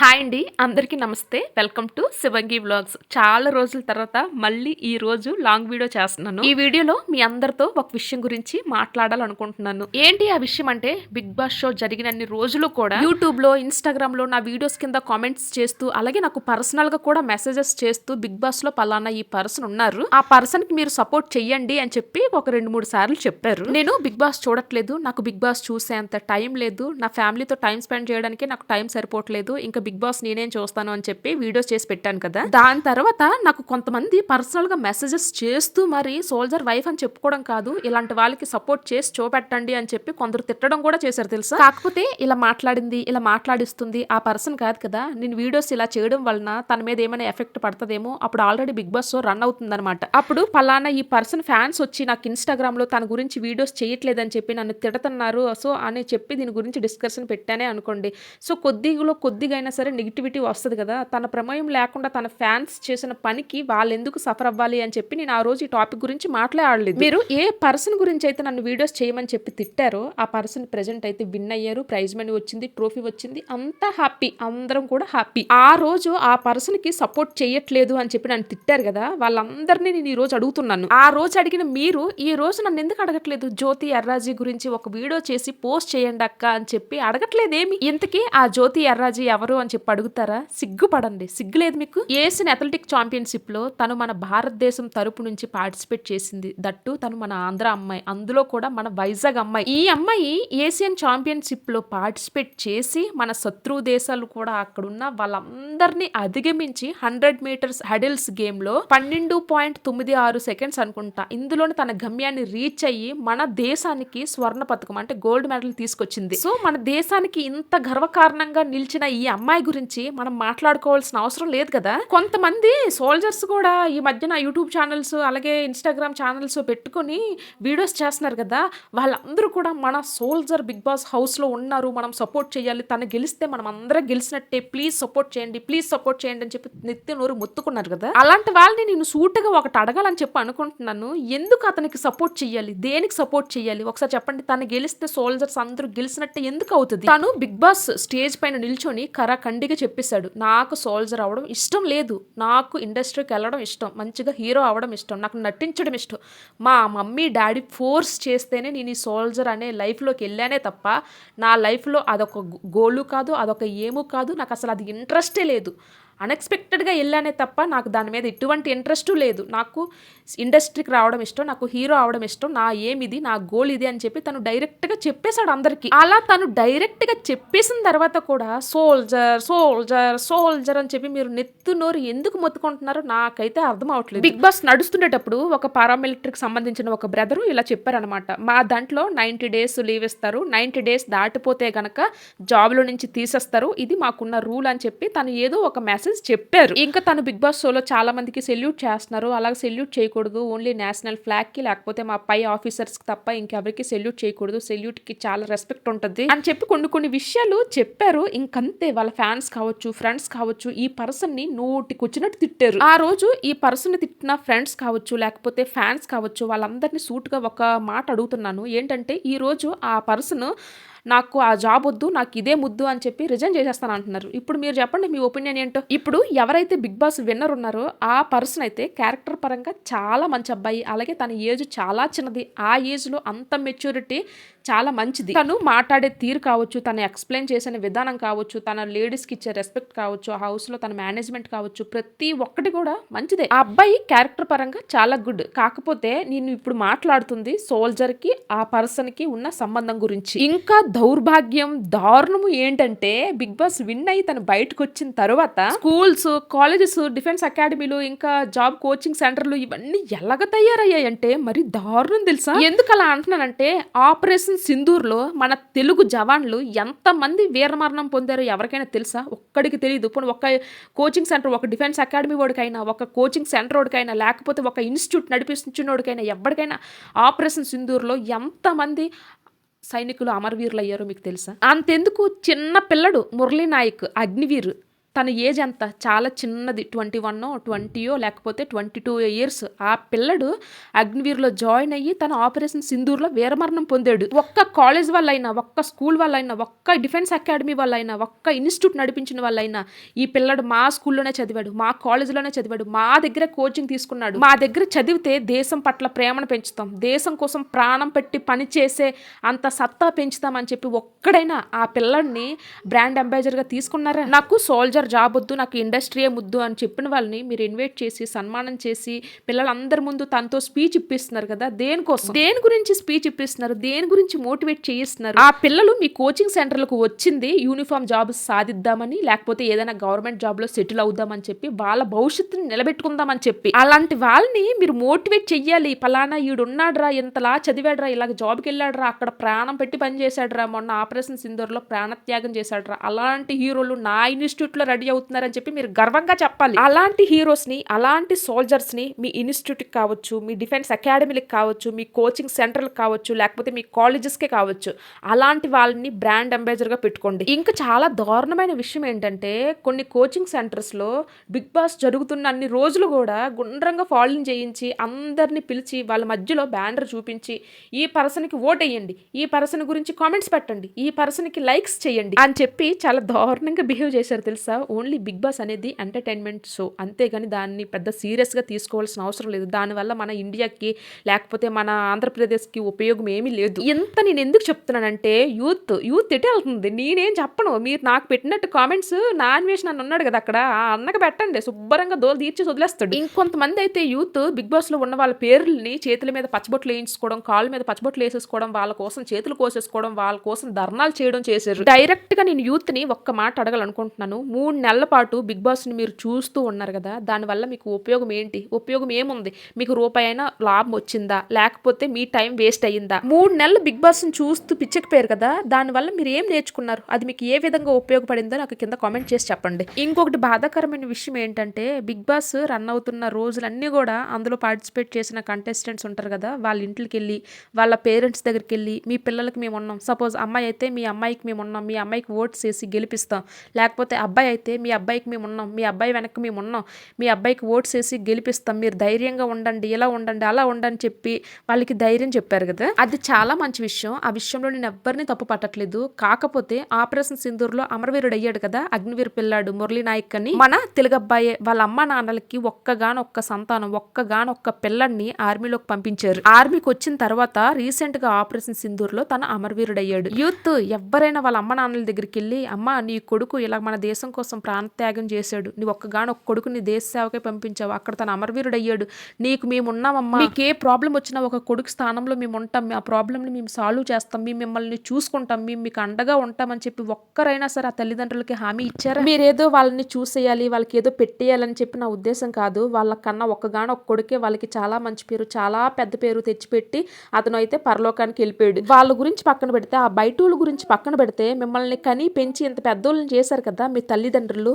Hi అండి, అందరికీ నమస్తే. Welcome to Shivangi vlogs. చాలా రోజుల తర్వాత మళ్ళీ ఈ రోజు లాంగ్ వీడియో చేస్తున్నాను. ఈ వీడియోలో మీ అందరితో ఒక విషయం గురించి మాట్లాడాలనుకుంటున్నాను. ఏంటి ఆ విషయం అంటే, బిగ్ బాస్ షో జరిగినన్ని రోజులు కూడా యూట్యూబ్ లో, ఇన్స్టాగ్రామ్ లో నా వీడియోస్ కింద కామెంట్స్ చేస్తూ, అలాగే నాకు పర్సనల్ గా కూడా మెసేజెస్ చేస్తూ, బిగ్ బాస్ లో పలానా ఈ పర్సన్ ఉన్నారు, ఆ పర్సన్ కి మీరు సపోర్ట్ చెయ్యండి అని చెప్పి ఒక 2-3 సార్లు చెప్పారు. నేను బిగ్ బాస్ చూడట్లేదు, నాకు బిగ్ బాస్ చూసేంత టైం లేదు, నా ఫ్యామిలీతో టైం స్పెండ్ చేయడానికి నాకు టైం సరిపోవట్లేదు, ఇంకా బిగ్ బాస్ నేనేం చూస్తాను అని చెప్పి వీడియోస్ చేసి పెట్టాను కదా. దాని తర్వాత నాకు కొంతమంది పర్సనల్ గా మెసేజెస్ చేస్తూ మరి సోల్జర్ వైఫ్ అని చెప్పుకోవడం కాదు, ఇలాంటి వాళ్ళకి సపోర్ట్ చేసి చూపెట్టండి అని చెప్పి కొందరు తిట్టడం కూడా చేశారు తెలుసా. కాకపోతే ఇలా మాట్లాడింది, ఇలా మాట్లాడిస్తుంది ఆ పర్సన్ కాదు కదా. నేను వీడియోస్ ఇలా చేయడం వలన తన మీద ఏమైనా ఎఫెక్ట్ పడుతుందేమో, అప్పుడు already Bigg Boss show run అవుతుంది అనమాట. అప్పుడు పలానా ఈ పర్సన్ ఫ్యాన్స్ వచ్చి నాకు ఇన్స్టాగ్రామ్ లో తన గురించి వీడియోస్ చేయట్లేదని చెప్పి నన్ను తిడుతున్నారు, సో అని చెప్పి దీని గురించి డిస్కషన్ పెట్టానే అనుకోండి. సో కొద్దిగా అయినా సరే నెగిటివిటీ వస్తుంది కదా. తన ప్రమేయం లేకుండా తన ఫ్యాన్స్ చేసిన పనికి వాళ్ళు ఎందుకు సఫర్ అవ్వాలి అని చెప్పి నేను ఆ రోజు ఈ టాపిక్ గురించి మాట్లాడలేదు. మీరు ఏ పర్సన్ గురించి అయితే నన్ను వీడియోస్ చేయమని చెప్పి తిట్టారో ఆ పర్సన్ ప్రెజెంట్ అయితే విన్ అయ్యారు, ప్రైజ్ మనీ వచ్చింది, ట్రోఫీ వచ్చింది, అంతా హ్యాపీ, అందరం కూడా హ్యాపీ. ఆ రోజు ఆ పర్సన్ కి సపోర్ట్ చేయట్లేదు అని చెప్పి నన్ను తిట్టారు కదా, వాళ్ళందరినీ నేను ఈ రోజు అడుగుతున్నాను. ఆ రోజు అడిగిన మీరు ఈ రోజు నన్ను ఎందుకు అడగట్లేదు? జ్యోతి ఎర్రాజీ గురించి ఒక వీడియో చేసి పోస్ట్ చేయండి అక్క అని చెప్పి అడగట్లేదేమి? ఇంతకీ ఆ జ్యోతి ఎర్రాజీ ఎవరు అని చెప్పి అడుగుతారా? సిగ్గుపడండి, సిగ్గులేదు మీకు? ఏసియన్ అథ్లెటిక్ ఛాంపియన్షిప్ లో తను మన భారతదేశం తరపు నుంచి పార్టిసిపేట్ చేసింది, దట్టు తను మన ఆంధ్ర అమ్మాయి, అందులో కూడా మన వైజాగ్ అమ్మాయి. ఈ అమ్మాయి ఏసియన్ ఛాంపియన్షిప్ లో పార్టిసిపేట్ చేసి మన శత్రు దేశాలు కూడా అక్కడున్న వాళ్ళందరినీ అధిగమించి 100 మీటర్స్ హడిల్స్ గేమ్ లో 12.96 సెకండ్స్ అనుకుంటా ఇందులోనే తన గమ్యాన్ని రీచ్ అయ్యి మన దేశానికి స్వర్ణ పథకం అంటే గోల్డ్ మెడల్ తీసుకొచ్చింది. సో మన దేశానికి ఇంత గర్వకారణంగా నిలిచిన ఈ అమ్మాయి గురించి మనం మాట్లాడుకోవాల్సిన అవసరం లేదు కదా. కొంతమంది సోల్జర్స్ కూడా ఈ మధ్యన యూట్యూబ్ ఛానల్స్ అలాగే ఇన్స్టాగ్రామ్ ఛానల్స్ పెట్టుకొని వీడియోస్ చేస్తున్నారు కదా, వాళ్ళందరూ కూడా మన సోల్జర్ బిగ్ బాస్ హౌస్ లో ఉన్నారు, మనం సపోర్ట్ చేయాలి, తను గెలిస్తే మనం అందరం గెలిచినట్టే, ప్లీజ్ సపోర్ట్ చేయండి, ప్లీజ్ సపోర్ట్ చేయండి అని చెప్పి నెత్తి నోరు మొత్తుకున్నారు కదా. అలాంటి వాళ్ళని నేను సూటుగా ఒకటి అడగాలని చెప్పి అనుకుంటున్నాను. ఎందుకు అతనికి సపోర్ట్ చేయాలి? దేనికి సపోర్ట్ చేయాలి? ఒకసారి చెప్పండి. తను గెలిస్తే సోల్జర్స్ అందరూ గెలిచినట్టే ఎందుకు అవుతుంది? తను బిగ్ బాస్ స్టేజ్ పైన నిల్చొని కరాఖండిగా చెప్పేశాడు, నాకు సోల్జర్ అవ్వడం ఇష్టం లేదు, నాకు ఇండస్ట్రీకి వెళ్ళడం ఇష్టం, మంచిగా హీరో అవ్వడం ఇష్టం, నాకు నటించడం ఇష్టం, మా మమ్మీ డాడీ ఫోర్స్ చేస్తేనే నేను ఈ సోల్జర్ అనే లైఫ్లోకి వెళ్ళానే తప్ప నా లైఫ్లో అదొక గోలు కాదు, అదొక ఏమో కాదు, నాకు అసలు అది ఇంట్రెస్టే లేదు, అన్ఎక్స్పెక్టెడ్గా వెళ్ళానే తప్ప నాకు దాని మీద ఎటువంటి ఇంట్రెస్టు లేదు, నాకు ఇండస్ట్రీకి రావడం ఇష్టం, నాకు హీరో అవడం ఇష్టం, నా ఏమిది, నా గోల్ ఇది అని చెప్పి తను డైరెక్ట్గా చెప్పేశాడు అందరికీ. అలా తను డైరెక్ట్గా చెప్పేసిన తర్వాత కూడా సోల్జర్ సోల్జర్ సోల్జర్ అని చెప్పి మీరు నెత్తు నోరు ఎందుకు మొత్తుకుంటున్నారో నాకైతే అర్థం అవట్లేదు. బిగ్ బాస్ నడుస్తుండేటప్పుడు ఒక పారామిలిటరీకి సంబంధించిన ఒక బ్రదరు ఇలా చెప్పారనమాట, మా దాంట్లో 90 డేస్ లీవ్ ఇస్తారు, 90 డేస్ దాటిపోతే గనక జాబ్లో నుంచి తీసేస్తారు, ఇది మాకున్న రూల్ అని చెప్పి తను ఏదో ఒక మెసేజ్ చెప్పారు. ఇంకా తను బిగ్ బాస్ షోలో చాలా మందికి సెల్యూట్ చేస్తున్నారు, అలాగే సెల్యూట్ చేయకూడదు, ఓన్లీ నేషనల్ ఫ్లాగ్ కి లేకపోతే మా పై ఆఫీసర్స్ కి తప్ప ఇంకెవరికి సెల్యూట్ చేయకూడదు, సెల్యూట్ కి చాలా రెస్పెక్ట్ ఉంటుంది అని చెప్పి కొన్ని విషయాలు చెప్పారు. ఇంకంతే, వాళ్ళ ఫ్యాన్స్ కావచ్చు, ఫ్రెండ్స్ కావచ్చు, ఈ పర్సన్ ని నోటికొచ్చినట్టు తిట్టారు. ఆ రోజు ఈ పర్సన్ ని తిట్టిన ఫ్రెండ్స్ కావచ్చు లేకపోతే ఫ్యాన్స్ కావచ్చు, వాళ్ళందరినీ సూటుగా ఒక మాట అడుగుతున్నాను. ఏంటంటే ఈ రోజు ఆ పర్సన్ నాకు ఆ జాబ్ వద్దు, నాకు ఇదే ముద్దు అని చెప్పి రిజైన్ చేసేస్తాను అంటున్నారు. ఇప్పుడు మీరు చెప్పండి మీ ఒపీనియన్ ఏంటో. ఇప్పుడు ఎవరైతే బిగ్ బాస్ విన్నర్ ఉన్నారో ఆ పర్సన్ అయితే క్యారెక్టర్ పరంగా చాలా మంచి అబ్బాయి, అలాగే తన ఏజ్ చాలా చిన్నది, ఆ ఏజ్ లో అంత మెచ్యూరిటీ చాలా మంచిది. తను మాట్లాడే తీరు కావచ్చు, తను ఎక్స్ప్లెయిన్ చేసిన విధానం కావచ్చు, తన లేడీస్ కి ఇచ్చే రెస్పెక్ట్ కావచ్చు, ఆ హౌస్ లో తన మేనేజ్మెంట్ కావచ్చు, ప్రతి ఒక్కటి కూడా మంచిదే. ఆ అబ్బాయి క్యారెక్టర్ పరంగా చాలా గుడ్. కాకపోతే నేను ఇప్పుడు మాట్లాడుతుంది సోల్జర్ కి ఆ పర్సన్ కి ఉన్న సంబంధం గురించి. ఇంకా దౌర్భాగ్యం, దారుణము ఏంటంటే బిగ్ బాస్ విన్ అయ్యి తను బయటకు వచ్చిన తర్వాత స్కూల్స్, కాలేజెస్, డిఫెన్స్ అకాడమీలు, ఇంకా జాబ్ కోచింగ్ సెంటర్లు ఇవన్నీ ఎలాగ తయారయ్యాయంటే మరి దారుణం తెలుసా. ఎందుకు అలా అంటున్నానంటే, ఆపరేషన్ సింధూర్ లో మన తెలుగు జవాన్లు ఎంతమంది వీరమరణం పొందారో ఎవరికైనా తెలుసా? ఒక్కడికి తెలియదు. ఇప్పుడు ఒక కోచింగ్ సెంటర్, ఒక డిఫెన్స్ అకాడమీ వాడికైనా, ఒక కోచింగ్ సెంటర్ వాడికైనా, లేకపోతే ఒక ఇన్స్టిట్యూట్ నడిపిస్తున్నోడికైనా, ఎవరికైనా ఆపరేషన్ సింధూర్ లో ఎంతమంది సైనికులు అమరవీరులు అయ్యారో మీకు తెలుసా? అంతెందుకు, చిన్న పిల్లడు మురళీ నాయక్ అగ్నివీర్ తన ఏజ్ ఎంత? చాలా చిన్నది. 21 20 లేకపోతే 22 ఇయర్స్. ఆ పిల్లడు అగ్నివీర్‌లో జాయిన్ అయ్యి తన ఆపరేషన్ సింధూర్‌లో వీరమరణం పొందాడు. ఒక్క కాలేజ్ వాళ్ళైనా, ఒక్క స్కూల్ వాళ్ళైనా, ఒక్క డిఫెన్స్ అకాడమీ వాళ్ళైనా, ఒక్క ఇన్‌స్టిట్యూట్ నడిపించిన వాళ్ళైనా ఈ పిల్లడు మా స్కూల్‌లోనే చదివాడు, మా కాలేజ్‌లోనే చదివాడు, మా దగ్గరే కోచింగ్ తీసుకున్నాడు. మా దగ్గర చదివితే దేశం పట్ల ప్రేమను పెంచుతాం, దేశం కోసం ప్రాణం పెట్టి పనిచేసే అంత సత్తా పెంచుతామని చెప్పి ఒక్కడైనా ఆ పిల్లడిని బ్రాండ్ అంబాసిడర్‌గా తీసుకున్నారా? నాకు సోల్జర్ జాబ్ వద్దు, నాకు ఇండస్ట్రీయే ముద్దు అని చెప్పిన వాళ్ళని మీరు ఇన్వైట్ చేసి సన్మానం చేసి పిల్లలందరి ముందు తనతో స్పీచ్ ఇప్పిస్తున్నారు కదా. దేనికోసం? దేని గురించి స్పీచ్ ఇప్పిస్తున్నారు? దేని గురించి మోటివేట్ చేయిస్తున్నారు? ఆ పిల్లలు మీ కోచింగ్ సెంటర్లకు వచ్చింది యూనిఫామ్ జాబ్ సాధిద్దామని, లేకపోతే ఏదైనా గవర్నమెంట్ జాబ్ లో సెటిల్ అవుదామని చెప్పి, వాళ్ళ భవిష్యత్తుని నిలబెట్టుకుందామని చెప్పి. అలాంటి వాళ్ళని మీరు మోటివేట్ చెయ్యాలి. పలానా ఈడున్నాడ్రా, ఇంతలా చదివాడ్రా, ఇలాగ జాబ్కి వెళ్ళాడ్రా, అక్కడ ప్రాణం పెట్టి పని చేశాడ్రా, మొన్న ఆపరేషన్ సింధూర్లో ప్రాణత్యాగం చేశాడ్రా, అలాంటి హీరోలు నా ఇన్స్టిట్యూట్ లో రెడీ అవుతున్నారని చెప్పి మీరు గర్వంగా చెప్పాలి. అలాంటి హీరోస్ ని, అలాంటి సోల్జర్స్ ని మీ ఇన్స్టిట్యూట్ కి కావచ్చు, మీ డిఫెన్స్ అకాడమీలకు కావచ్చు, మీ కోచింగ్ సెంటర్లకు కావచ్చు, లేకపోతే మీ కాలేజెస్ కే కావచ్చు, అలాంటి వాళ్ళని బ్రాండ్ అంబాసిడర్ గా పెట్టుకోండి. ఇంకా చాలా దారుణమైన విషయం ఏంటంటే, కొన్ని కోచింగ్ సెంటర్స్ లో బిగ్ బాస్ జరుగుతున్న అన్ని రోజులు కూడా గుండ్రంగా ఫాలోయింగ్ చేయించి అందరిని పిలిచి వాళ్ళ మధ్యలో బ్యానర్ చూపించి ఈ పర్సన్ కి ఓట్ వేయండి, ఈ పర్సన్ గురించి కామెంట్స్ పెట్టండి, ఈ పర్సన్ కి లైక్స్ చేయండి అని చెప్పి చాలా దారుణంగా బిహేవ్ చేశారు తెలుసా. ఓన్లీ బిగ్ బాస్ అనేది ఎంటర్టైన్మెంట్ షో, అంతేగాని దాన్ని పెద్ద సీరియస్గా తీసుకోవాల్సిన అవసరం లేదు. దానివల్ల మన ఇండియాకి లేకపోతే మన ఆంధ్రప్రదేశ్కి ఉపయోగం ఏమీ లేదు. ఇంత నేను ఎందుకు చెప్తున్నానంటే, యూత్ ఎటే వెళ్తుంది నేనేం చెప్పను. మీరు నాకు పెట్టినట్టు కామెంట్స్ నా అన్వేషణ అని ఉన్నాడు కదా అక్కడ, ఆ అన్నకు పెట్టండి, శుభ్రంగా దోలు తీర్చి వదిలేస్తాడు. ఇంకొంతమంది అయితే యూత్ బిగ్ బాస్ లో ఉన్న వాళ్ళ పేర్లని చేతుల మీద పచ్చబొట్లు వేయించుకోవడం, కాళ్ళ మీద పచ్చబొట్లు వేసేసుకోవడం, వాళ్ళ కోసం చేతులు కోసేసుకోవడం, వాళ్ళ కోసం ధర్నాలు చేయడం చేశారు. డైరెక్ట్ గా నేను యూత్ ని ఒక్క మాట అడగాలనుకుంటున్నాను. 3 నెలల పాటు బిగ్ బాస్ని మీరు చూస్తూ ఉన్నారు కదా, దానివల్ల మీకు ఉపయోగం ఏంటి? ఉపయోగం ఏముంది? మీకు రూపాయి అయినా లాభం వచ్చిందా, లేకపోతే మీ టైం వేస్ట్ అయ్యిందా? 3 నెలలు బిగ్ బాస్ని చూస్తూ పిచ్చకపోయారు కదా, దానివల్ల మీరు ఏం నేర్చుకున్నారు? అది మీకు ఏ విధంగా ఉపయోగపడిందో నాకు కింద కామెంట్ చేసి చెప్పండి. ఇంకొకటి బాధాకరమైన విషయం ఏంటంటే, బిగ్ బాస్ రన్ అవుతున్న రోజులన్నీ కూడా అందులో పార్టిసిపేట్ చేసిన కంటెస్టెంట్స్ ఉంటారు కదా, వాళ్ళ ఇంటికి వెళ్ళి వాళ్ళ పేరెంట్స్ దగ్గరికి వెళ్ళి మీ పిల్లలకి మేము ఉన్నాం, సపోజ్ అమ్మాయి అయితే మీ అమ్మాయికి మేము ఉన్నాం, మీ అమ్మాయికి ఓట్స్ వేసి గెలిపిస్తాం, లేకపోతే అబ్బాయి అయితే మీ అబ్బాయికి మేము ఉన్నాం, మీ అబ్బాయి వెనక్కి మేము ఉన్నాం, మీ అబ్బాయికి ఓట్స్ వేసి గెలిపిస్తాం, మీరు ధైర్యంగా ఉండండి, ఇలా ఉండండి, అలా ఉండండి చెప్పి వాళ్ళకి ధైర్యం చెప్పారు కదా. అది చాలా మంచి విషయం. ఆ విషయంలో నేను ఎవ్వరిని తప్పు పట్టట్లేదు. కాకపోతే ఆపరేషన్ సింధూర్లో అమరవీరుడు అయ్యాడు కదా అగ్నివీర్ పిల్లాడు మురళీ నాయక్ అని, మన తెలుగబ్బాయే వాళ్ళ అమ్మ నాన్నలకి ఒక్క సంతానం, ఒక్క పిల్లడిని ఆర్మీలోకి పంపించారు. ఆర్మీకి వచ్చిన తర్వాత రీసెంట్ గా ఆపరేషన్ సింధూర్లో తన అమరవీరుడు అయ్యాడు. యూత్ ఎవరైనా వాళ్ళ అమ్మ నాన్నల దగ్గరికి వెళ్ళి, అమ్మ నీ కొడుకు ఇలా మన దేశం కోసం ప్రాణత్యాగం చేశాడు, నీ ఒక్క కొడుకుని దేశ సేవకే పంపించావు, అక్కడ తన అమరవీరుడు అయ్యాడు, నీకు మేము ఉన్నామమ్మా, మీకు ఏ ప్రాబ్లం వచ్చినా ఒక కొడుకు స్థానంలో మేము ఉంటాం, ఆ ప్రాబ్లంని మేము సాల్వ్ చేస్తాం, మేము మిమ్మల్ని చూసుకుంటాం, మేము మీకు అండగా ఉంటామని చెప్పి ఒక్కరైనా సరే ఆ తల్లిదండ్రులకి హామీ ఇచ్చారా? మీరేదో వాళ్ళని చూసేయాలి, వాళ్ళకి ఏదో పెట్టేయాలని చెప్పి నా ఉద్దేశం కాదు. వాళ్ళకన్నా ఒక్క కొడుకే వాళ్ళకి చాలా మంచి పేరు, చాలా పెద్ద పేరు తెచ్చిపెట్టి అతను అయితే పరలోకానికి వెళ్ళిపోయాడు. వాళ్ళ గురించి పక్కన పెడితే, ఆ బయటోళ్ళ గురించి పక్కన పెడితే, మిమ్మల్ని కని పెంచి ఇంత పెద్దోళ్ళని చేశారు కదా మీ తల్లిదండ్రులు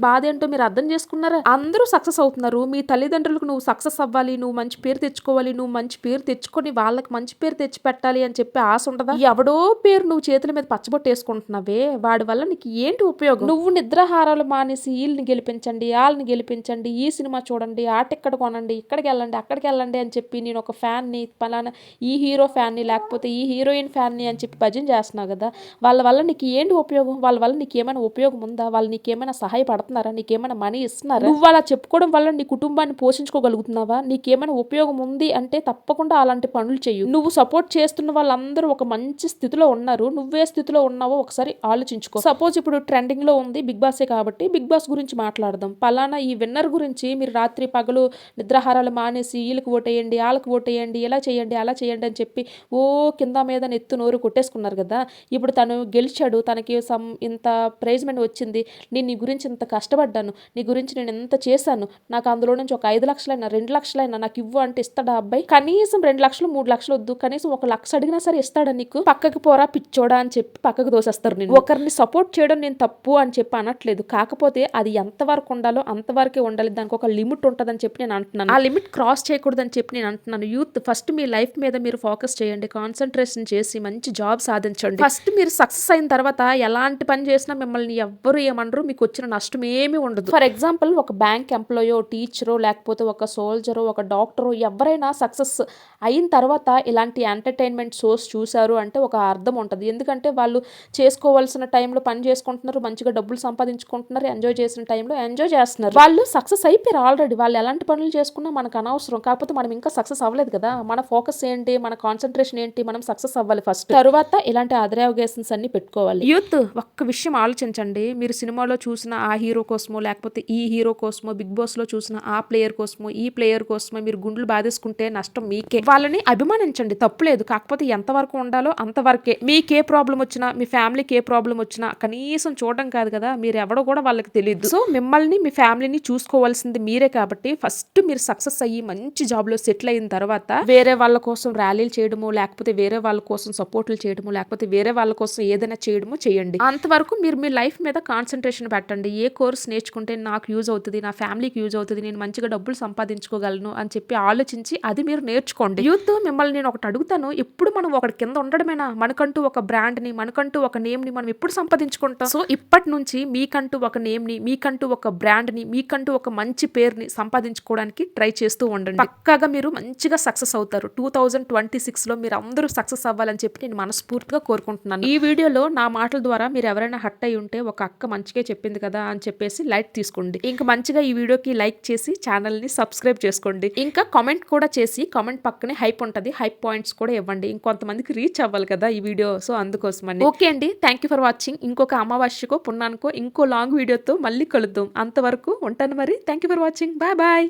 బాధ ఏంటో మీరు అర్థం చేసుకున్నారా? అందరూ సక్సెస్ అవుతున్నారు, మీ తల్లిదండ్రులకు నువ్వు సక్సెస్ అవ్వాలి, నువ్వు మంచి పేరు తెచ్చుకోవాలి, నువ్వు మంచి పేరు తెచ్చుకొని వాళ్ళకి మంచి పేరు తెచ్చి పెట్టాలి అని చెప్పి ఆశ ఉండదా? ఎవడో పేరు నువ్వు చేతుల మీద పచ్చబొట్టు వేసుకుంటున్నావే, వాడి వల్ల నీకు ఏంటి ఉపయోగం? నువ్వు నిద్రాహారాలు మానేసి వీళ్ళని గెలిపించండి, వాళ్ళని గెలిపించండి, ఈ సినిమా చూడండి, ఆ టికెట్ కొనండి, ఇక్కడికి వెళ్ళండి, అక్కడికి వెళ్ళండి అని చెప్పి నేను ఒక ఫ్యాన్ని, పలానా ఈ హీరో ఫ్యాన్ని, లేకపోతే ఈ హీరోయిన్ ఫ్యాన్ని అని చెప్పి భజన చేస్తున్నావు కదా, వాళ్ళ వల్ల నీకు ఏంటి ఉపయోగం? వాళ్ళ వల్ల నీకు ఏమైనా ఉపయోగం ఉందా? వాళ్ళు నీకేమైనా సహాయపడుతున్నారా? నీకేమైనా మనీ ఇస్తున్నారా? నువ్వు అలా చెప్పుకోవడం వల్ల నీ కుటుంబాన్ని పోషించుకోగలుగుతున్నావా? నీకేమైనా ఉపయోగం ఉంది అంటే తప్పకుండా అలాంటి పనులు చెయ్యు. నువ్వు సపోర్ట్ చేస్తున్న వాళ్ళందరూ ఒక మంచి స్థితిలో ఉన్నారు, నువ్వే స్థితిలో ఉన్నావో ఒకసారి ఆలోచించుకో. సపోజ్ ఇప్పుడు ట్రెండింగ్ లో ఉంది బిగ్ బాసే కాబట్టి బిగ్ బాస్ గురించి మాట్లాడదాం. పలానా ఈ విన్నర్ గురించి మీరు రాత్రి పగలు నిద్రాహారాలు మానేసి వీళ్ళకి ఓటేయండి, వాళ్ళకి ఓటేయండి, ఇలా చేయండి, అలా చేయండి అని చెప్పి ఓ కింద మీద నెత్తు నోరు కొట్టేసుకున్నారు కదా. ఇప్పుడు తను గెలిచాడు, తనకి ఇంత ప్రైజ్ మనీ వచ్చింది, నేను నీ గురించి ఇంత కష్టపడ్డాను, నీ గురించి నేను ఎంత చేశాను, నాకు అందులో నుంచి ఒక 5 లక్షలైనా 2 లక్షలైనా నాకు ఇవ్వు అంటే ఇస్తాడా అబ్బాయి? కనీసం 2 లక్షలు 3 లక్షలు వద్దు, కనీసం 1 లక్ష అడిగినా సరే ఇస్తాడా నీకు? పక్కకి పోరా పిచ్చోడా అని చెప్పి పక్కకు దోసేస్తారు. నేను ఒకరిని సపోర్ట్ చేయడం నేను తప్పు అని చెప్పి అనట్లేదు, కాకపోతే అది ఎంతవరకు ఉండాలో అంతవరకే ఉండాలి, దానికి ఒక లిమిట్ ఉంటుందని చెప్పి నేను అంటున్నాను. ఆ లిమిట్ క్రాస్ చేయకూడదని చెప్పి నేను అంటున్నాను. యూత్ ఫస్ట్ మీ లైఫ్ మీద మీరు ఫోకస్ చేయండి, కాన్సన్ట్రేషన్ చేసి మంచి జాబ్ సాధించండి. ఫస్ట్ మీరు సక్సెస్ అయిన తర్వాత ఎలాంటి పని చేసినా మిమ్మల్ని ఎవ్వరు చేయమనరు, మీకు వచ్చిన నష్టం ఏమీ ఉండదు. ఫర్ ఎగ్జాంపుల్ ఒక బ్యాంక్ ఎంప్లాయో, టీచరో, లేకపోతే ఒక సోల్జరో, ఒక డాక్టరో ఎవరైనా సక్సెస్ అయిన తర్వాత ఇలాంటి ఎంటర్టైన్మెంట్ షోస్ చూశారు అంటే ఒక అర్థం ఉంటుంది. ఎందుకంటే వాళ్ళు చేసుకోవాల్సిన టైంలో పని చేసుకుంటున్నారు, మంచిగా డబ్బులు సంపాదించుకుంటున్నారు, ఎంజాయ్ చేసిన టైంలో ఎంజాయ్ చేస్తున్నారు. వాళ్ళు సక్సెస్ అయిపోయారు ఆల్రెడీ. వాళ్ళు ఎలాంటి పనులు చేసుకున్నా మనకు అనవసరం. కాకపోతే మనం ఇంకా సక్సెస్ అవ్వలేదు కదా, మన ఫోకస్ ఏంటి, మన కాన్సన్ట్రేషన్ ఏంటి, మనం సక్సెస్ అవ్వాలి ఫస్ట్. తరువాత ఇలాంటి అదర్ అవగేషన్స్ అన్ని పెట్టుకోవాలి. యూత్ ఒక్క విషయం ఆలోచించండి. మీరు సినిమాలో చూసిన ఆ హీరో కోసమో, లేకపోతే ఈ హీరో కోసమో, బిగ్ బాస్ లో చూసిన ఆ ప్లేయర్ కోసమో, ఈ ప్లేయర్ కోసమో మీరు గుండెలు బాధేసుకుంటే నష్టం మీకే. వాళ్ళని అభిమానించండి, తప్పులేదు. కాకపోతే ఎంతవరకు ఉండాలో అంతవరకే. మీకే ప్రాబ్లం వచ్చినా, మీ ఫ్యామిలీకి ఏ ప్రాబ్లం వచ్చినా కనీసం చూడడం కాదు కదా, మీరు ఎవడో కూడా వాళ్ళకి తెలియదు. సో మిమ్మల్ని, మీ ఫ్యామిలీని చూసుకోవాల్సింది మీరే. కాబట్టి ఫస్ట్ మీరు సక్సెస్ అయ్యి మంచి జాబ్ లో సెటిల్ అయిన తర్వాత వేరే వాళ్ళ కోసం ర్యాలీలు చేయడము, లేకపోతే వేరే వాళ్ళ కోసం సపోర్ట్లు చేయడము, లేకపోతే వేరే వాళ్ళ కోసం ఏదైనా చేయడము చేయండి. అంతవరకు మీరు మీ లైఫ్ మీద కాన్సన్ట్రేషన్ పెట్టండి. ఏ కోర్స్ నేర్చుకుంటే నాకు యూజ్ అవుతుంది, నా ఫ్యామిలీకి యూజ్ అవుతుంది, నేను మంచిగా డబ్బులు సంపాదించుకోగలను అని చెప్పి ఆలోచించి అది మీరు నేర్చుకోండి. యూత్ మిమ్మల్ని నేను ఒకటి అడుగుతాను, ఎప్పుడు మనం ఒకటి కింద ఉండడమేనా? మనకంటూ ఒక బ్రాండ్ ని, మనకంటూ ఒక నేమ్ ని మనం ఎప్పుడు సంపాదించుకుంటాం? సో ఇప్పటి నుంచి మీకంటూ ఒక నేమ్ ని, మీకంటూ ఒక బ్రాండ్ ని, మీకంటూ ఒక మంచి పేరుని సంపాదించుకోవడానికి ట్రై చేస్తూ ఉండండి. పక్కాగా మీరు మంచిగా సక్సెస్ అవుతారు. 2026 లో మీరు అందరూ సక్సెస్ అవ్వాలని చెప్పి నేను మనస్ఫూర్తిగా కోరుకుంటున్నాను. ఈ వీడియోలో నా మాటల ద్వారా మీరు ఎవరైనా హర్ట్ అయి ఉంటే ఒక అక్క మంచిగా చెప్పింది కదా అని చెప్పేసి లైక్ తీసుకోండి. ఇంకా మంచిగా ఈ వీడియోకి లైక్ చేసి ఛానల్ ని సబ్స్క్రైబ్ చేసుకోండి. ఇంకా కామెంట్ కూడా చేసి కామెంట్ పక్కనే హైప్ ఉంటది, హైప్ పాయింట్స్ కూడా ఇవ్వండి. ఇంకొంతమందికి రీచ్ అవ్వాలి కదా ఈ వీడియో, సో అందుకోసమని. ఓకే అండి, థ్యాంక్ యూ ఫర్ వాచింగ్. ఇంకొక అమావాస్యకో పున్నానికో ఇంకో లాంగ్ వీడియోతో మళ్ళీ కలుద్దాం. అంతవరకు ఉంటాను మరి. Thank you for watching. Bye bye.